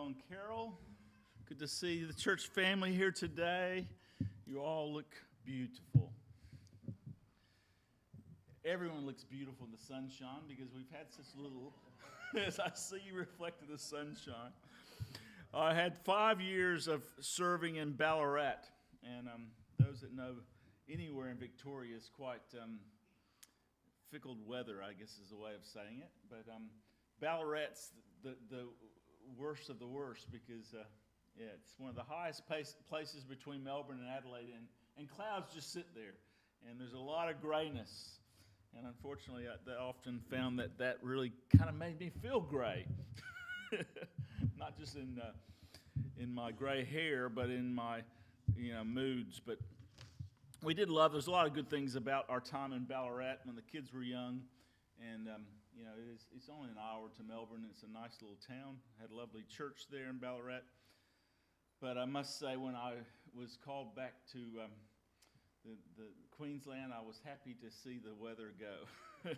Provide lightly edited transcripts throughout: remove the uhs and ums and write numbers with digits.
Mel and Carol. Good to see the church family here today. You all look beautiful. Everyone looks beautiful in the sunshine because we've had such little, as I see you reflected the sunshine. I had 5 years of serving in Ballarat, and those that know anywhere in Victoria is quite fickle weather, I guess is the way of saying it. But Ballarat's the worst of the worst because it's one of the highest places between Melbourne and Adelaide, and clouds just sit there, and there's a lot of grayness. And unfortunately, I often found that really kind of made me feel gray, not just in my gray hair, but in my moods. But we did love. There's a lot of good things about our time in Ballarat when the kids were young, and it's only an hour to Melbourne. It's a nice little town. Had a lovely church there in Ballarat. But I must say, when I was called back to the Queensland, I was happy to see the weather go.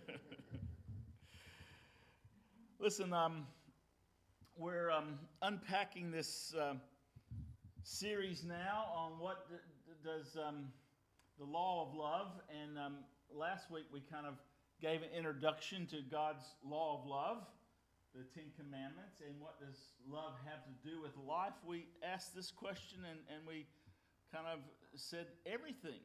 Listen, we're unpacking this series now on what does the law of love, and last week we kind of gave an introduction to God's law of love, the Ten Commandments, and what does love have to do with life. We asked this question, and we kind of said everything.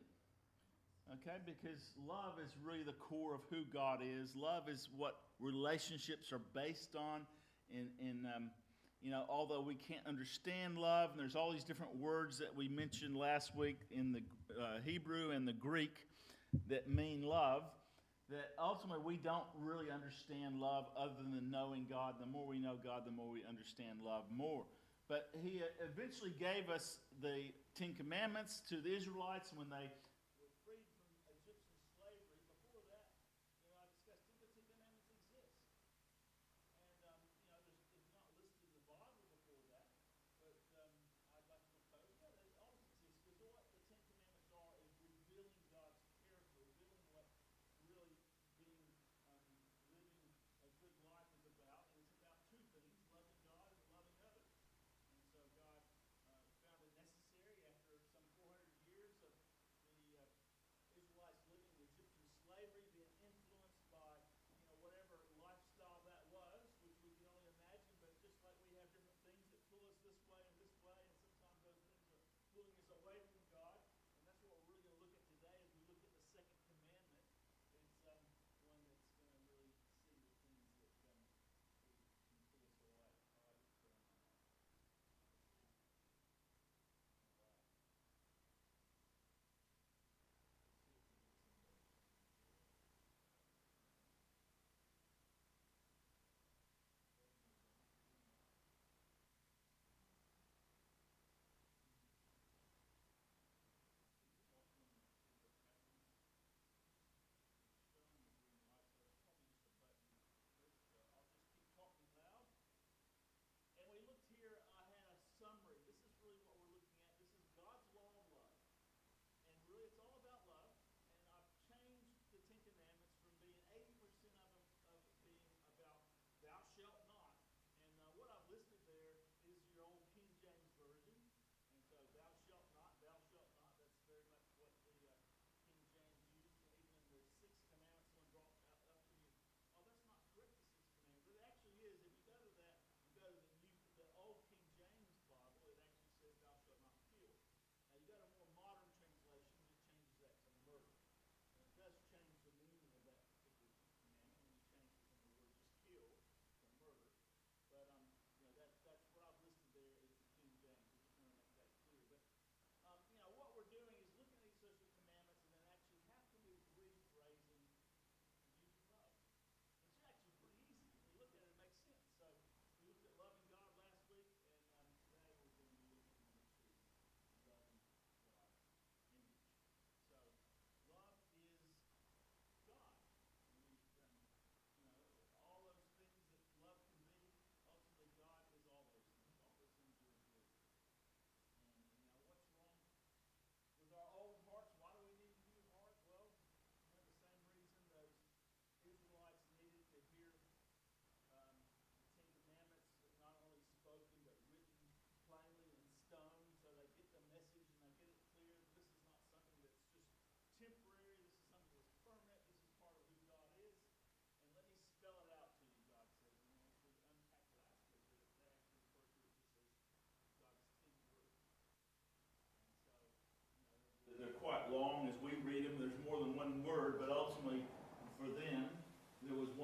Okay, because love is really the core of who God is. Love is what relationships are based on. Although we can't understand love, and there's all these different words that we mentioned last week in the Hebrew and the Greek that mean love, that ultimately we don't really understand love other than knowing God. The more we know God, the more we understand love more. But He eventually gave us the Ten Commandments to the Israelites when they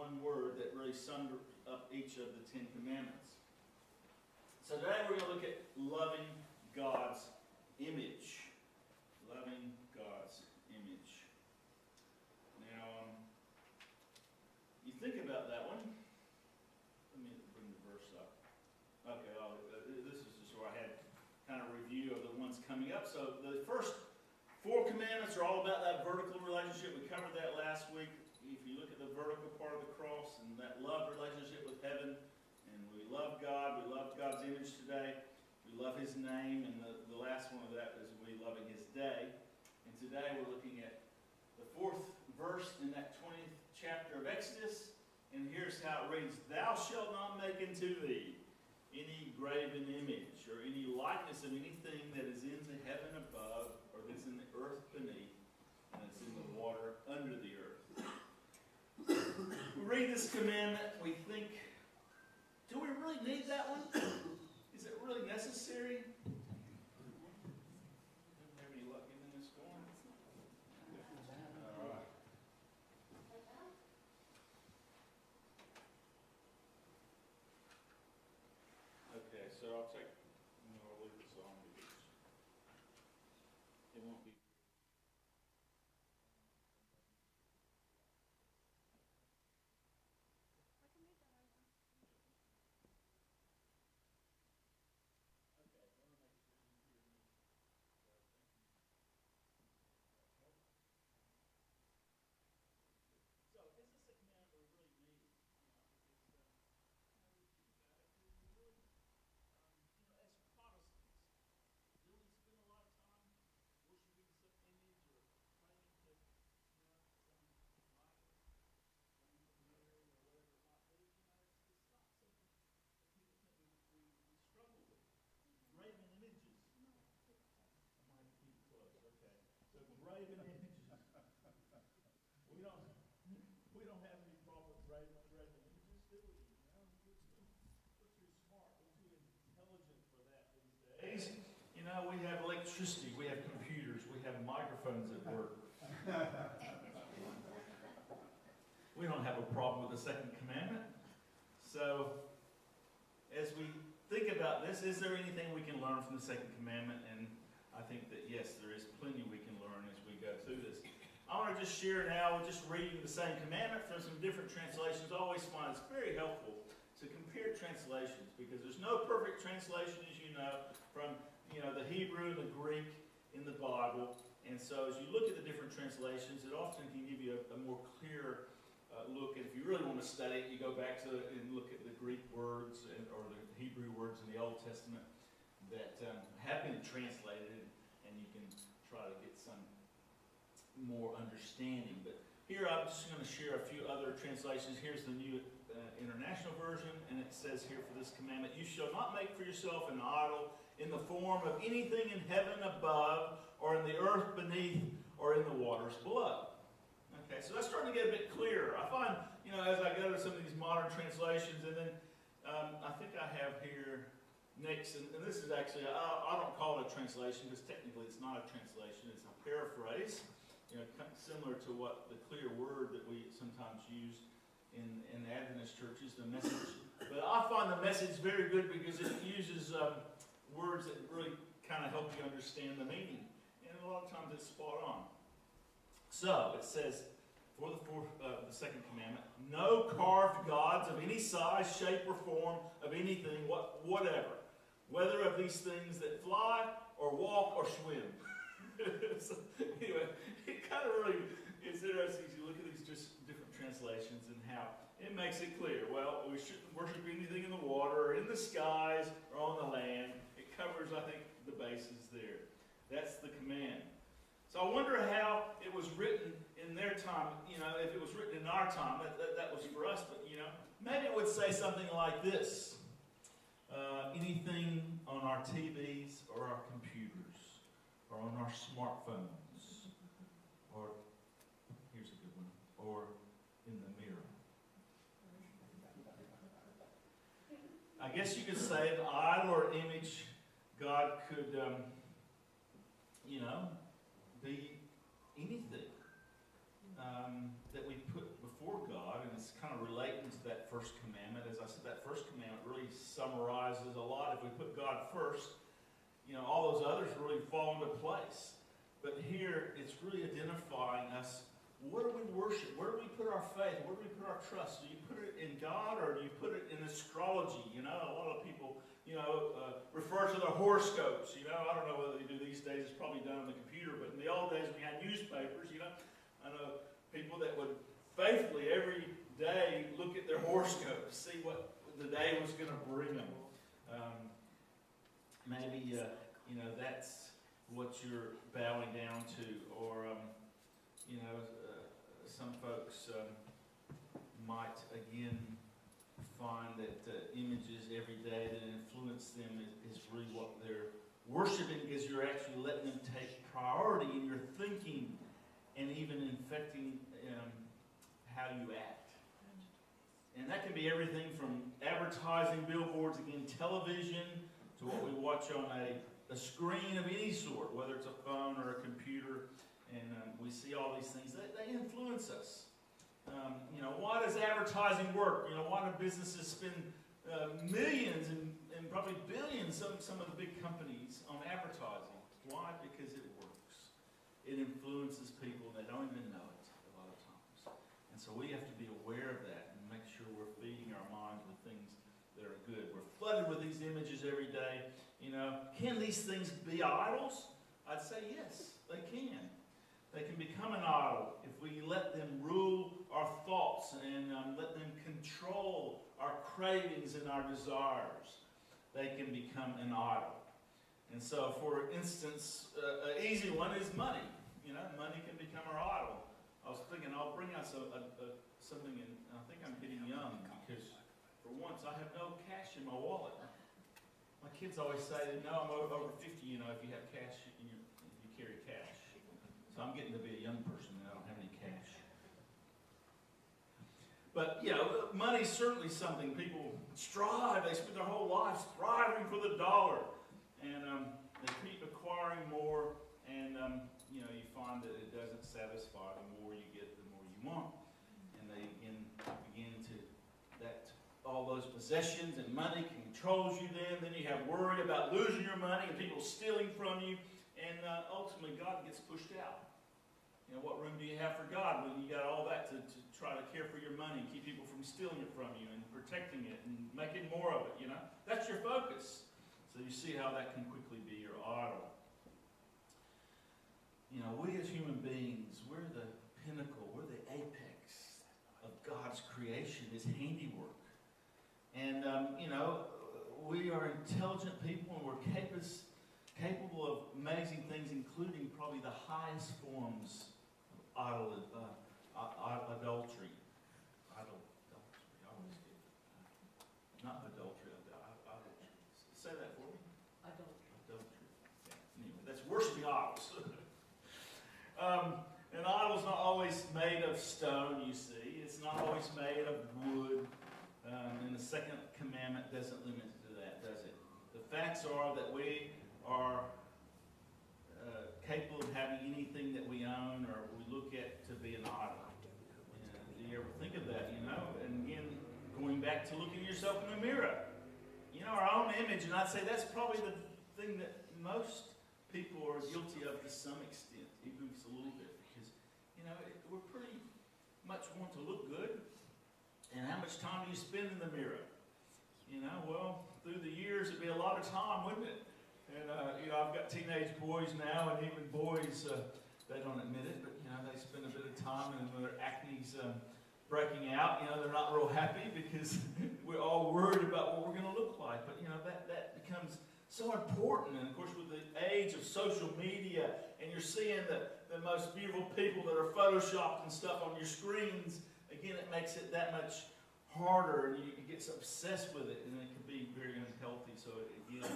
one word that really summed up each of the 10 commandments. So today we're going to look at loving God's image. Loving God's image. Now, you think about that one. Let me bring the verse up. Okay, this is just where I had kind of a review of the ones coming up. So the first 4 commandments are all about that vertical relationship. We covered that last week. If you look at the vertical part of the cross and that love relationship with heaven, and we love God, we love God's image today, we love His name, and the last one of that is we loving His day. And today we're looking at the 4th verse in that 20th chapter of Exodus, and here's how it reads: Thou shalt not make unto thee any graven image or any likeness of anything that is in the heaven above, or that's in the earth beneath, and that's in the water under the earth. We read this commandment, we think, do we really need that one? Is it really necessary? Don't have any luck getting this going? All right. Okay, so I'll leave this on because it won't be. Graven images. We don't have any problem with graven images, do we? We're too smart. We're too intelligent for that these days. You know, we have electricity, we have computers, we have microphones at work. We don't have a problem with the second commandment. So, as we think about this, is there anything we can learn from the second commandment? And I think that yes, there is plenty we can learn as we go through this. I want to just share now, just reading the same commandment from some different translations. I always find it's very helpful to compare translations because there's no perfect translation, as you know, from the Hebrew and the Greek in the Bible. And so as you look at the different translations, it often can give you a more clear look. And if you really want to study it, you go back to and look at the Greek words or the Hebrew words in the Old Testament that have been translated, and you can try to get some more understanding. But here I'm just going to share a few other translations. Here's the New International Version, and it says here for this commandment: You shall not make for yourself an idol in the form of anything in heaven above, or in the earth beneath, or in the waters below. Okay, so that's starting to get a bit clearer. I find, as I go to some of these modern translations, and then I think I have here next, and this is actually, I don't call it a translation because technically it's not a translation, it's a paraphrase, similar to what the clear word that we sometimes use in Adventist churches, the Message. But I find the Message very good because it uses words that really kind of help you understand the meaning. And a lot of times it's spot on. So, it says, for the second commandment, no carved gods of any size, shape, or form of anything, whatever, whether of these things that fly, or walk, or swim. So, anyway, it kind of really is interesting as you look at these just different translations and how it makes it clear. Well, we shouldn't worship anything in the water, or in the skies, or on the land. It covers, I think, the bases there. That's the command. So I wonder how it was written in their time, if it was written in our time, that was for us, but, maybe it would say something like this. Anything on our TVs or our computers or on our smartphones, or, here's a good one, or in the mirror. I guess you could say an idol or image God could, be anything that we put before God, and it's kind of relating to that first commandment. As I said, that first commandment really summarizes a lot. If we put God first, all those others really fall into place. But here, it's really identifying us. What do we worship? Where do we put our faith? Where do we put our trust? Do you put it in God, or do you put it in astrology? A lot of people, refer to the horoscopes. I don't know whether they do these days. It's probably done on the computer. But in the old days, when we had newspapers, I know people that would faithfully every day look at their horoscopes, see what the day was going to bring them. Maybe, that's what you're bowing down to. Or, some folks might, again, find that images every day that influence them is really what they're worshiping, because you're actually letting them take priority in your thinking and even infecting how you act. And that can be everything from advertising, billboards, again, television, to what we watch on a screen of any sort, whether it's a phone or a computer. And we see all these things. They influence us. Why does advertising work? Why do businesses spend millions and probably billions, some of the big companies, on advertising? Why? Because it works. It influences people. They don't even know it a lot of times. And so we have to be aware of that and make sure we're feeding our minds with things that are good. We're flooded with these images every day. Can these things be idols? I'd say yes, they can. They can become an idol if we let them rule our thoughts and let them control our cravings and our desires. They can become an idol. And so, for instance, an easy one is money. Money can become our idol. I was thinking I'll bring out something, and I think I'm getting young because, for once, I have no cash in my wallet. My kids always say, "No, I'm over 50. If you have cash, you carry cash." So I'm getting to be a young person and I don't have any cash. But, money's certainly something people strive. They spend their whole life striving for the dollar. And they keep acquiring more. And, you find that it doesn't satisfy. The more you get, the more you want. And they begin to, all those possessions and money controls you then. Then you have worry about losing your money and people stealing from you. And ultimately, God gets pushed out. What room do you have for God when you got all that to try to care for your money, keep people from stealing it from you and protecting it and making more of it, That's your focus. So you see how that can quickly be your idol. We as human beings, we're the pinnacle, we're the apex of God's creation, His handiwork. And, we are intelligent people and we're capable of amazing things, including probably the highest forms of adultery. I always get it. Not adultery, adultery. Say that for me. Adultery. Yeah. Anyway, that's worshiping idols. An idol's not always made of stone, you see. It's not always made of wood. And the second commandment doesn't limit it to that, does it? The facts are that we are capable of having anything that we own or we look at to be an idol. Do you ever think of that, And again, going back to looking at yourself in the mirror. Our own image, and I'd say that's probably the thing that most people are guilty of to some extent, even if it's a little bit, because, we're pretty much want to look good. And how much time do you spend in the mirror? Well, through the years, it'd be a lot of time, wouldn't it? And, I've got teenage boys now, and even boys, they don't admit it, but, they spend a bit of time, and when their acne's breaking out, they're not real happy because we're all worried about what we're going to look like. But, that becomes so important. And, of course, with the age of social media, and you're seeing the most beautiful people that are photoshopped and stuff on your screens, again, it makes it that much harder, and you get so obsessed with it, and it can be very unhealthy. So, again,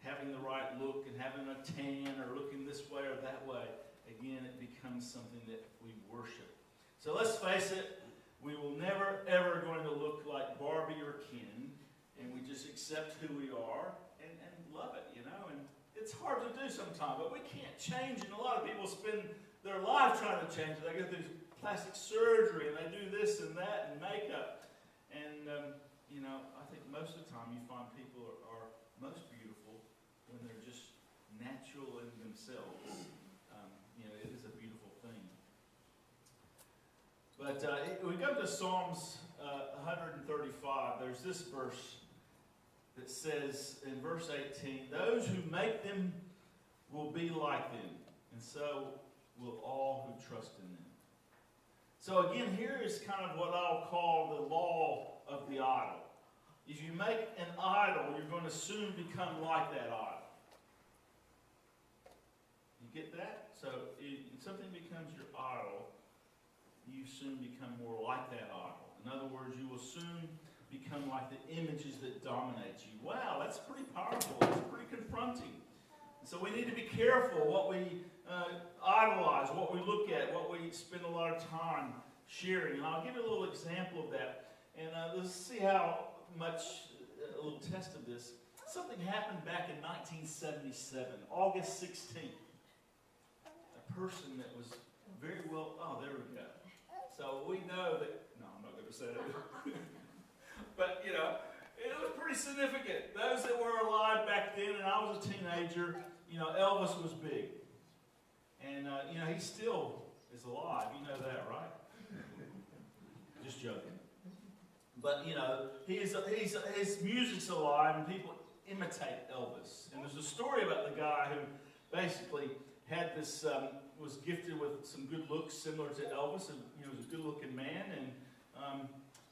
having the right look and having a tan or looking this way or that way, again, it becomes something that we worship. So let's face it, we will never, ever going to look like Barbie or Ken, and we just accept who we are and love it, and it's hard to do sometimes, but we can't change, and a lot of people spend their life trying to change it. They go through plastic surgery, and they do this and that and makeup. And, I think most of the time you find people are most beautiful when they're just natural in themselves. It is a beautiful thing. But we go to Psalms 135. There's this verse that says in verse 18, "Those who make them will be like them, and so will all who trust in them." So again, here is kind of what I'll call the law of the idol. If you make an idol, you're going to soon become like that idol. You get that? So if something becomes your idol, you soon become more like that idol. In other words, you will soon become like the images that dominate you. Wow, that's pretty powerful. That's pretty confronting. So we need to be careful what we idolize, what we look at, what we spend a lot of time sharing. And I'll give you a little example of that. And let's see how much, a little test of this. Something happened back in 1977, August 16th. A person that was very well, there we go. So we know that, no, I'm not going to say that. But, it was pretty significant. Those that were alive back then, and I was a teenager, Elvis was big. And, he still is alive. You know that, right? Just joking. But, his music's alive, and people imitate Elvis. And there's a story about the guy who basically had this, was gifted with some good looks similar to Elvis, and he was a good-looking man,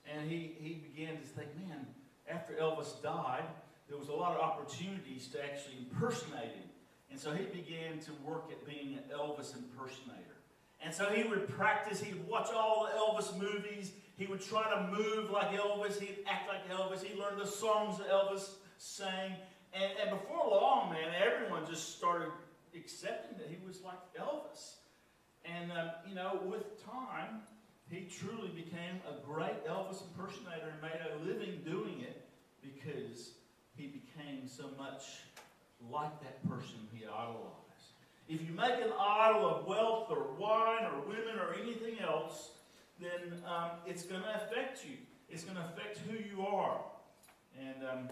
and he began to think, man, after Elvis died, there was a lot of opportunities to actually impersonate him. And so he began to work at being an Elvis impersonator. And so he would practice, he'd watch all the Elvis movies, he would try to move like Elvis, he'd act like Elvis, he learned the songs that Elvis sang. And before long, man, everyone just started accepting that he was like Elvis. And, with time, he truly became a great Elvis impersonator and made a living doing it because he became so much like that person he idolized. If you make an idol of wealth or wine or women or anything else, then it's going to affect you. It's going to affect who you are. And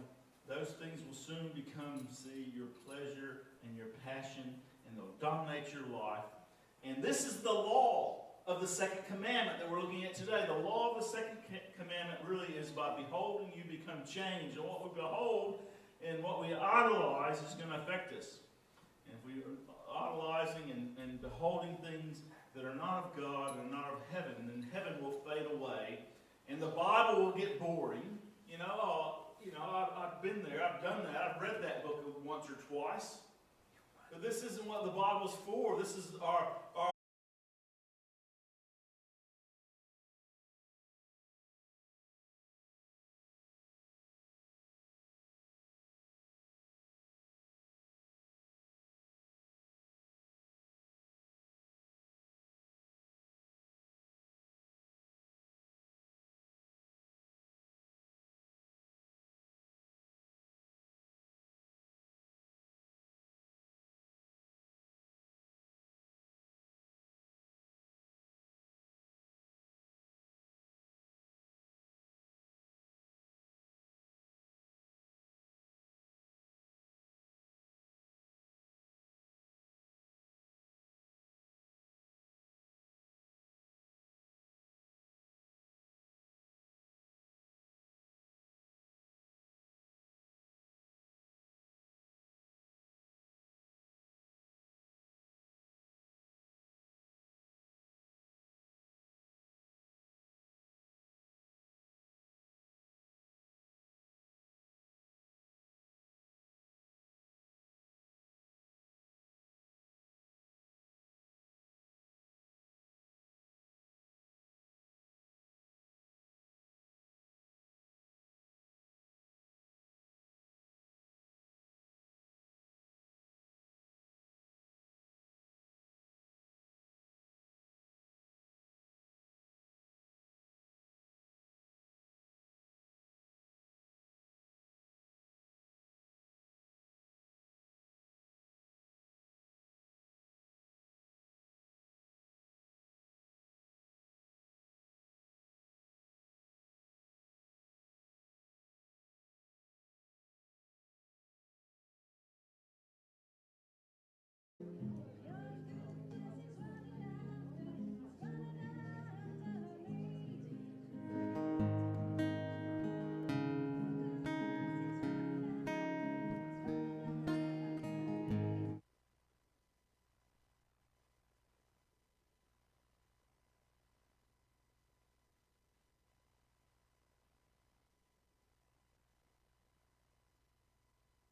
those things will soon become, your pleasure and your passion, and they'll dominate your life. And this is the law of the second commandment that we're looking at today. The law of the second commandment really is by beholding you become changed. And what we behold and what we idolize is going to affect us. And if we are idolizing and beholding things that are not of God and not of heaven, then heaven will fade away. And the Bible will get boring. I've been there. I've done that. I've read that book once or twice. But this isn't what the Bible's for. This is our